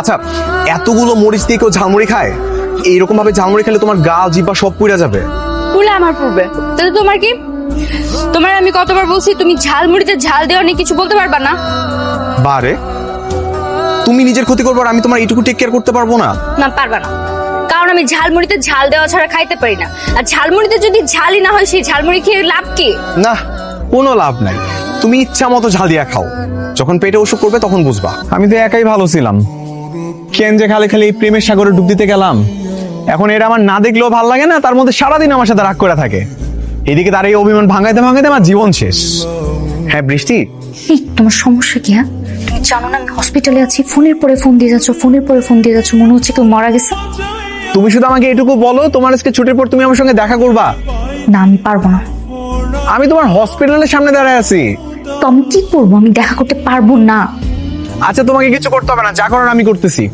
আচ্ছা, এতগুলো মরিচ দিয়ে কেউ ঝালমুড়ি খায়? এইরকম ভাবে ঝালমুড়ি খেলে তোমার গা জিহ্বা সব পুড়ে যাবে। পুলে আমার পূর্বে তাহলে তোমার কি? তোমার আমি কতবার বলছি তুমি ঝালমুড়িতে ঝাল দেওয়া নিয়ে কিছু বলতে পারবা না? বারে, তুমি নিজের ক্ষতি করবো আর আমি তোমার এইটুকু টেক কেয়ার করতে পারবো না? না, পারবা না, কারণ আমি ঝালমুড়িতে ঝাল দেওয়া ছাড়া খাইতে পারি না। আর ঝালমুড়িতে যদি ঝালই না হয় সেই ঝালমুড়ি খেয়ে লাভ কি? না, কোনো লাভ নাই। তুমি ইচ্ছা মতো ঝাল দিয়া খাও, যখন পেটে অসুখ করবে তখন বুঝবা। আমি তো একাই ভালো ছিলাম, কেন যে খালি খালি প্রেমের সাগরে ডুব দিতে গেলাম। এখন এটা আমার না দেখলেও ভালো লাগে না, তার মধ্যে সারাদিন আমার সাথে রাগ করে থাকে। এদিকে তার এই অভিমান ভাঙাইতে ভাঙাইতে আমার জীবন শেষ। হ্যাঁ বৃষ্টি, এই তোমার সমস্যা কি? হ্যাঁ, তুমি জানো না আমি হসপিটালে আছি, ফোনের পরে ফোন দিয়ে যাচ্ছ, ফোনের পরে ফোন দিয়ে যাচ্ছ, মনে হচ্ছে কেউ মারা গেছে। তুমি শুধু আমাকে এটুকু বলো, তোমার আজকে ছুটির পর তুমি আমার সঙ্গে দেখা করবা? না, আমি পারবো না। আমি তোমার হসপিটালের সামনে দাঁড়ায় আছি। তো আমি কি করবো? আমি দেখা করতে পারবো না। আচ্ছা, তোমাকে কিছু করতে হবে না, যা করার আমি করতেছি।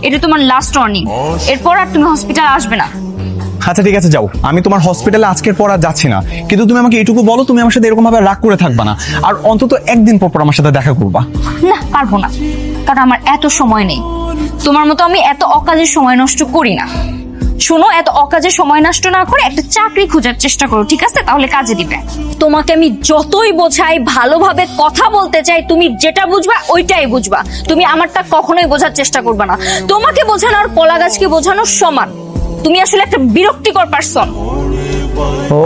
এটা তোমার লাস্ট ওয়ার্নিং, এরপর আর তুমি হসপিটাল আসবে না। আচ্ছা ঠিক আছে, যাও। আমি তোমার হসপিটালে আজকের পর আর যাচ্ছি না, কিন্তু তুমি আমাকে এটুকু বলো, তুমি আমার সাথে এরকম ভাবে রাগ করে থাকবা না, আর অন্তত একদিন পর পর আমার সাথে দেখা করবা। না, পারবো না, কারণ আমার এত সময় নেই। তোমার মতো আমি এত অকাজে সময় নষ্ট করি না। শোনো, এত অকাজে সময় নষ্ট না করে একটা চাকরি খোঁজার চেষ্টা করো, ঠিক আছে? তাহলে কাজে দিবে। তোমাকে আমি যতই বোঝাই, ভালোভাবে কথা বলতে চাই, তুমি যেটা বুঝবা ওইটাই বুঝবা। তুমি আমারটা কখনোই বোঝার চেষ্টা করবে না। তোমাকে বোঝানো আর কলা গাছকে বোঝানো সমান। তুমি আসলে একটা বিরক্তিকর পার্সন। ও,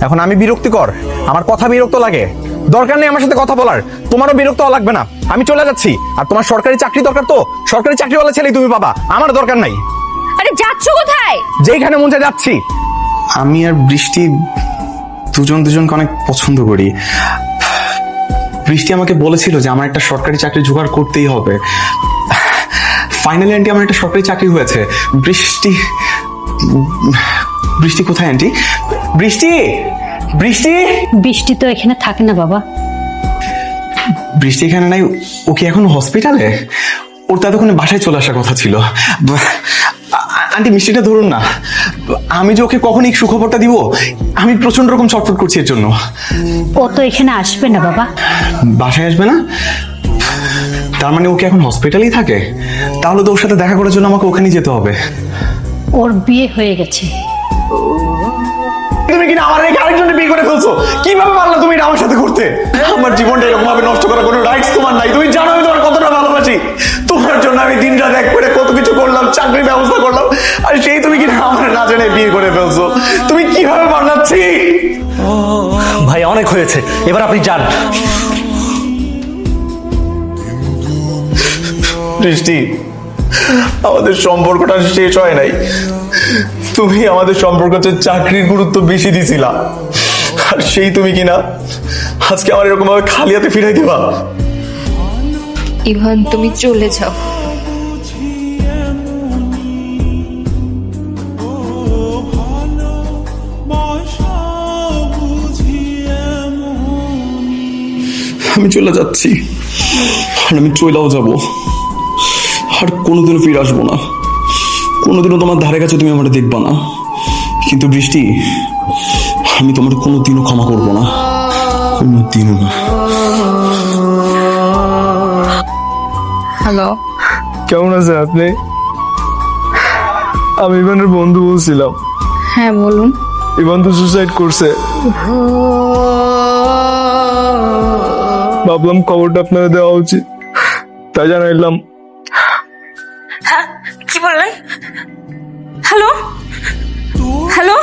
এখন আমি বিরক্তিকর? আমার কথা বিরক্ত লাগে? দরকার নেই আমার সাথে কথা বলার, তোমারও বিরক্ত লাগবে না। আমি চলে যাচ্ছি। আর তোমার সরকারি চাকরি দরকার, তো সরকারি চাকরিওয়ালা ছেলেই তুমি পাবা, আমার দরকার নাই। আরে যাচ্ছ কোথায়? যেখানে মন চায় যাচ্ছি। আমি আর বৃষ্টি দুজনকে অনেক পছন্দ করি। বৃষ্টি আমাকে বলেছিল যে আমার একটা সরকারি চাকরি জোগাড় করতেই হবে। ফাইনালি আন্টি, আমার একটা সরকারি চাকরি হয়েছে। বৃষ্টি কোথায় আন্টি? বৃষ্টি, বৃষ্টি। বৃষ্টি তো এখানে থাকে না বাবা। বৃষ্টি এখানে নাই? ও কি এখন হসপিটালে? ওর তো এতক্ষণে বাসায় চলে আসার কথা ছিল। আন্টি, মিষ্টিটা ধরুন না। আমি যে ওকে কখন এই সুখবরটা দিব, আমি প্রচন্ড রকম ছটফট করছি এর জন্য। ও তো এখানে আসবে না বাবা। বাসায় আসবে না? তার মানে ওকে এখন হসপিটালেই থাকে? তাহলে তো ওর সাথে দেখা করার জন্য আমাকে ওখানেই যেতে হবে। ওর বিয়ে হয়ে গেছে। তুমি কিনা আমার রেখে আরেকজনের বিয়ে করে ফেলছো? কিভাবে পারলে তুমি এটা আমার সাথে করতে? আমার জীবনটা এরকম ভাবে নষ্ট করার কোনো রাইটস তোমার নাই। তুমি জানো আমি তোমার কতটা ভালোবাসি। তোমার জন্য আমি দিন রাত এক করে কত কিছু করলাম, চাকরির ব্যবস্থা করলাম, আর সেই তুমি কিনা আমার না জেনে বিয়ে করে ফেলছো। তুমি কিভাবে পারলাচ্ছি? ভাই অনেক হয়েছে, এবার আপনি যান। বৃষ্টি, আমাদের সম্পর্কটা শেষ হয় নাই। তুমি আমাদের সম্পর্কে চাকরির গুরুত্ব বেশি দিছিলা, আর সেই তুমি কিনা আজকে আমার এরকম ভাবে খালি হাতে ফিরাই দিবা। ইভান, তুমি চলে যাও। আমি চলে যাচ্ছি, আর আমি চলেও যাব, আর কোনোদিনও ফিরে আসবো না। কোনোদিনও তোমার ধারে কাছে তুমি আমার দেখবা না। কিন্তু বৃষ্টি, আমি তোমার কোনোদিনও ক্ষমা করবো না, কোনোদিনও না। হ্যালো, কেমন আছেন আপনি? আমি ইভানের বন্ধু বলছিলাম। হ্যাঁ বলুন। ইভান তো সুসাইড করছে। ভাবলাম খবরটা আপনারা দেওয়া উচিত, তাই জানাইলাম। হ্যাঁ, কি বললেন? Hello, hello.